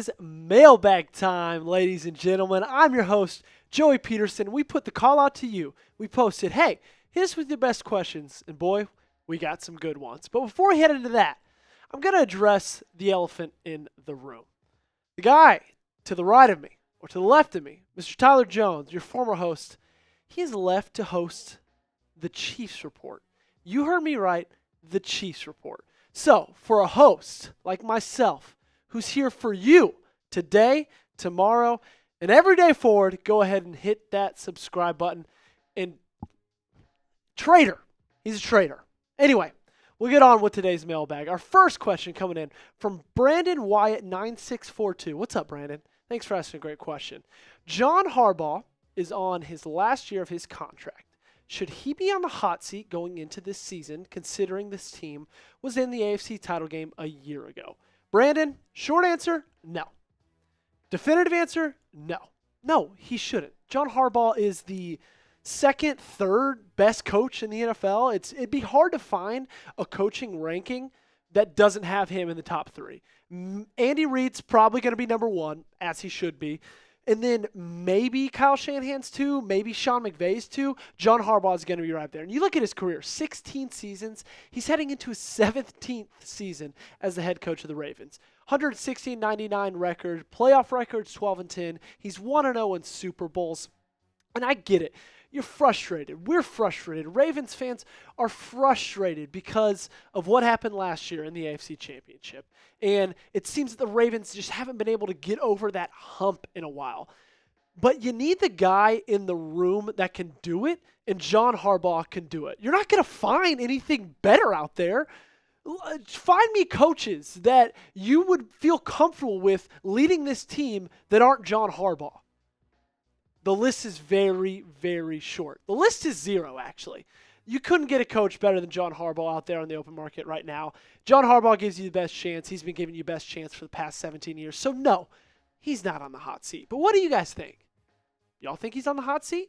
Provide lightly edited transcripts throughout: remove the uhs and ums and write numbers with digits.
is mailbag time, ladies and gentlemen. I'm your host, Joey Peterson. We put the call out to you. We posted, hey, hit us with your best questions. And boy, we got some good ones. But before we head into that, I'm going to address the elephant in the room. The guy to the right of me, or to the left of me, Mr. Tyler Jones, your former host, he is left to host the Chiefs Report. You heard me right, the Chiefs Report. So, for a host like myself, who's here for you today, tomorrow, and every day forward, go ahead and hit that subscribe button. And traitor. He's a traitor. Anyway, we'll get on with today's mailbag. Our first question coming in from Brandon Wyatt 9642. What's up, Brandon? Thanks for asking a great question. John Harbaugh is on his last year of his contract. Should he be on the hot seat going into this season, considering this team was in the AFC title game a year ago? Brandon, short answer, no. Definitive answer, no. No, he shouldn't. John Harbaugh is the second, third best coach in the NFL. It'd be hard to find a coaching ranking that doesn't have him in the top three. Andy Reid's probably going to be number one, as he should be. And then maybe Kyle Shanahan's two, maybe Sean McVay's two. John Harbaugh is going to be right there. And you look at his career, 16 seasons. He's heading into his 17th season as the head coach of the Ravens. 116-99 record, playoff records 12-10. He's 1-0 in Super Bowls. And I get it. You're frustrated. We're frustrated. Ravens fans are frustrated because of what happened last year in the AFC Championship. And it seems that the Ravens just haven't been able to get over that hump in a while. But you need the guy in the room that can do it, and John Harbaugh can do it. You're not going to find anything better out there. Find me coaches that you would feel comfortable with leading this team that aren't John Harbaugh. The list is very, very short. The list is zero, actually. You couldn't get a coach better than John Harbaugh out there on the open market right now. John Harbaugh gives you the best chance. He's been giving you the best chance for the past 17 years. So, no, he's not on the hot seat. But what do you guys think? Y'all think he's on the hot seat?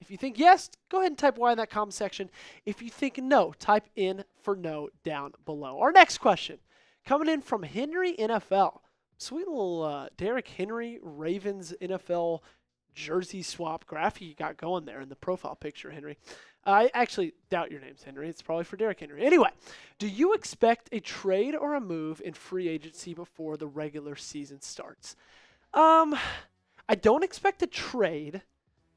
If you think yes, go ahead and type Y in that comment section. If you think no, type in for no down below. Our next question, coming in from Henry NFL. Sweet little Derrick Henry, Ravens NFL jersey swap graphic you got going there in the profile picture, Henry. I actually doubt your name's Henry. It's probably for Derrick Henry. Anyway, do you expect a trade or a move in free agency before the regular season starts? I don't expect a trade.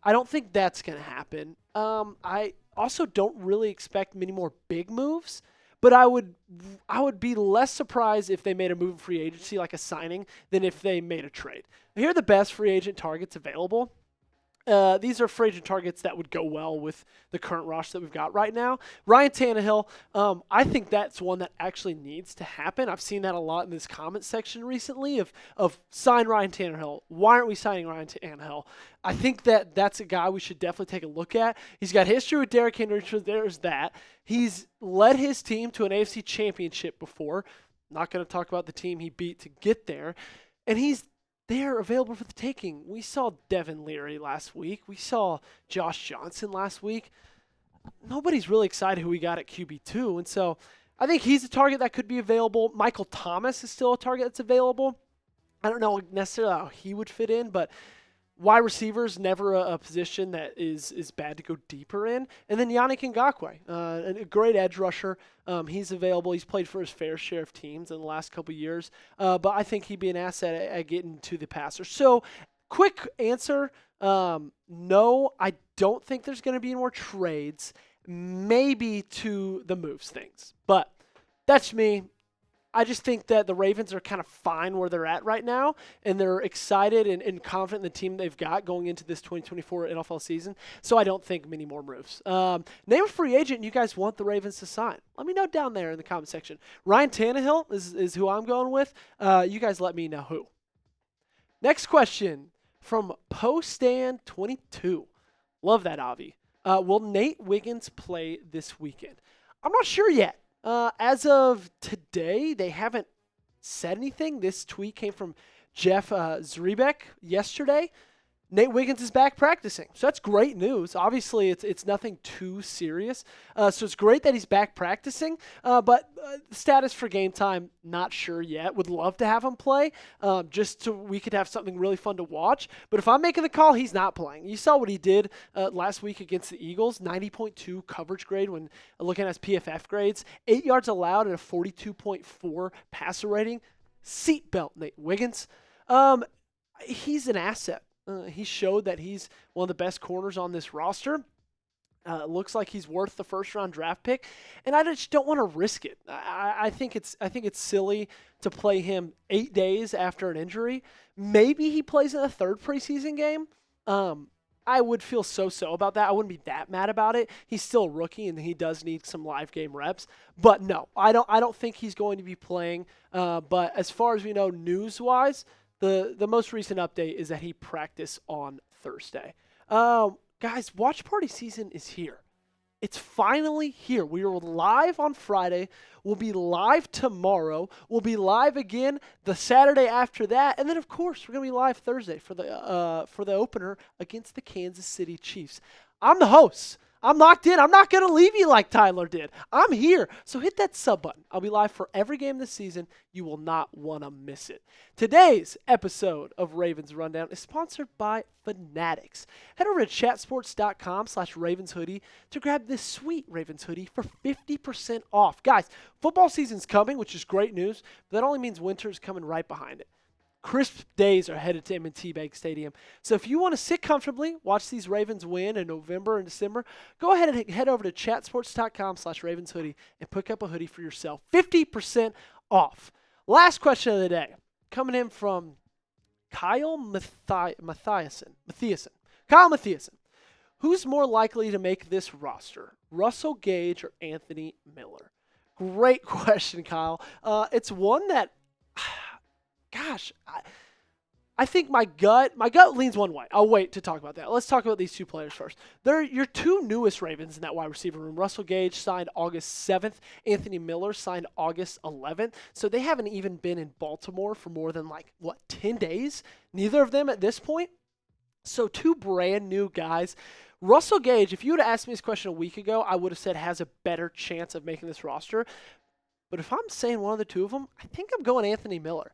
I don't think that's going to happen. I also don't really expect many more big moves, but I would be less surprised if they made a move in free agency, like a signing, than if they made a trade. Here are the best free agent targets available. These are free agent targets that would go well with the current roster that we've got right now. Ryan Tannehill, I think that's one that actually needs to happen. I've seen that a lot in this comment section recently of sign Ryan Tannehill. Why aren't we signing Ryan Tannehill? I think that's a guy we should definitely take a look at. He's got history with Derrick Henry, so there's that. He's led his team to an AFC championship before. Not going to talk about the team he beat to get there. And they're available for the taking. We saw Devin Leary last week. We saw Josh Johnson last week. Nobody's really excited who we got at QB2. And so I think he's a target that could be available. Michael Thomas is still a target that's available. I don't know necessarily how he would fit in, but wide receiver is never a position that is bad to go deeper in. And then Yannick Ngakoue, a great edge rusher. He's available. He's played for his fair share of teams in the last couple of years. But I think he'd be an asset at getting to the passer. So, quick answer, no, I don't think there's going to be any more trades. Maybe to the moves things. But that's me. I just think that the Ravens are kind of fine where they're at right now, and they're excited and confident in the team they've got going into this 2024 NFL season. So I don't think many more moves. Name a free agent you guys want the Ravens to sign. Let me know down there in the comment section. Ryan Tannehill is who I'm going with. You guys let me know who. Next question from Postan22. Love that, Avi. Will Nate Wiggins play this weekend? I'm not sure yet. As of today, they haven't said anything. This tweet came from Jeff Zrebeck yesterday. Nate Wiggins is back practicing, so that's great news. Obviously, it's nothing too serious, so it's great that he's back practicing. But status for game time, not sure yet. Would love to have him play, just so we could have something really fun to watch. But if I'm making the call, he's not playing. You saw what he did last week against the Eagles, 90.2 coverage grade when looking at his PFF grades, 8 yards allowed and a 42.4 passer rating. Seatbelt, Nate Wiggins. He's an asset. He showed that he's one of the best corners on this roster. Looks like he's worth the first-round draft pick, and I just don't want to risk it. I think it's silly to play him 8 days after an injury. Maybe he plays in a third preseason game. I would feel so about that. I wouldn't be that mad about it. He's still a rookie, and he does need some live game reps. But no, I don't think he's going to be playing. But as far as we know, news-wise, the most recent update is that he practiced on Thursday. Guys, watch party season is here. It's finally here. We are live on Friday. We'll be live tomorrow. We'll be live again the Saturday after that. And then, of course, we're going to be live Thursday for the opener against the Kansas City Chiefs. I'm the host. I'm locked in. I'm not going to leave you like Tyler did. I'm here. So hit that sub button. I'll be live for every game this season. You will not want to miss it. Today's episode of Ravens Rundown is sponsored by Fanatics. Head over to chatsports.com/Ravens hoodie to grab this sweet Ravens hoodie for 50% off. Guys, football season's coming, which is great news, but that only means winter's coming right behind it. Crisp days are headed to M&T Bank Stadium. So if you want to sit comfortably, watch these Ravens win in November and December, go ahead and head over to chatsports.com/Ravens hoodie and pick up a hoodie for yourself. 50% off. Last question of the day, coming in from Kyle Matthiasen. Kyle Matthiasen. Who's more likely to make this roster, Russell Gage or Anthony Miller? Great question, Kyle. It's one that... Gosh, I think my gut leans one way. I'll wait to talk about that. Let's talk about these two players first. They're your two newest Ravens in that wide receiver room. Russell Gage signed August 7th. Anthony Miller signed August 11th. So they haven't even been in Baltimore for more than 10 days? Neither of them at this point. So two brand new guys. Russell Gage, if you would have asked me this question a week ago, I would have said has a better chance of making this roster. But if I'm saying one of the two of them, I think I'm going Anthony Miller.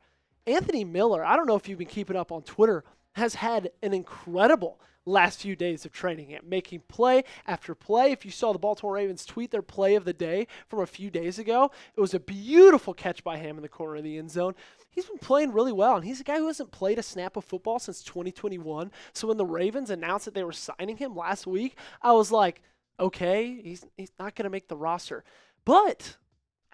Anthony Miller, I don't know if you've been keeping up on Twitter, has had an incredible last few days of training camp, making play after play. If you saw the Baltimore Ravens tweet their play of the day from a few days ago, it was a beautiful catch by him in the corner of the end zone. He's been playing really well, and he's a guy who hasn't played a snap of football since 2021. So when the Ravens announced that they were signing him last week, I was like, okay, he's not going to make the roster. But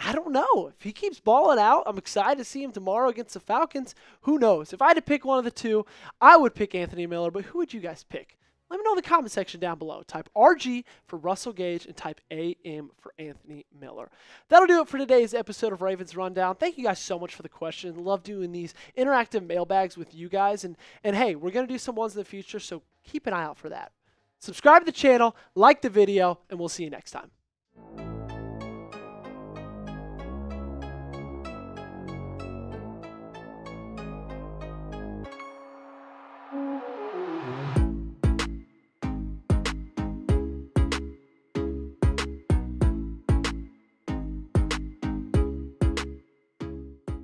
I don't know. If he keeps balling out, I'm excited to see him tomorrow against the Falcons. Who knows? If I had to pick one of the two, I would pick Anthony Miller, but who would you guys pick? Let me know in the comment section down below. Type RG for Russell Gage and type AM for Anthony Miller. That'll do it for today's episode of Ravens Rundown. Thank you guys so much for the question. Love doing these interactive mailbags with you guys. And hey, we're going to do some ones in the future, so keep an eye out for that. Subscribe to the channel, like the video, and we'll see you next time.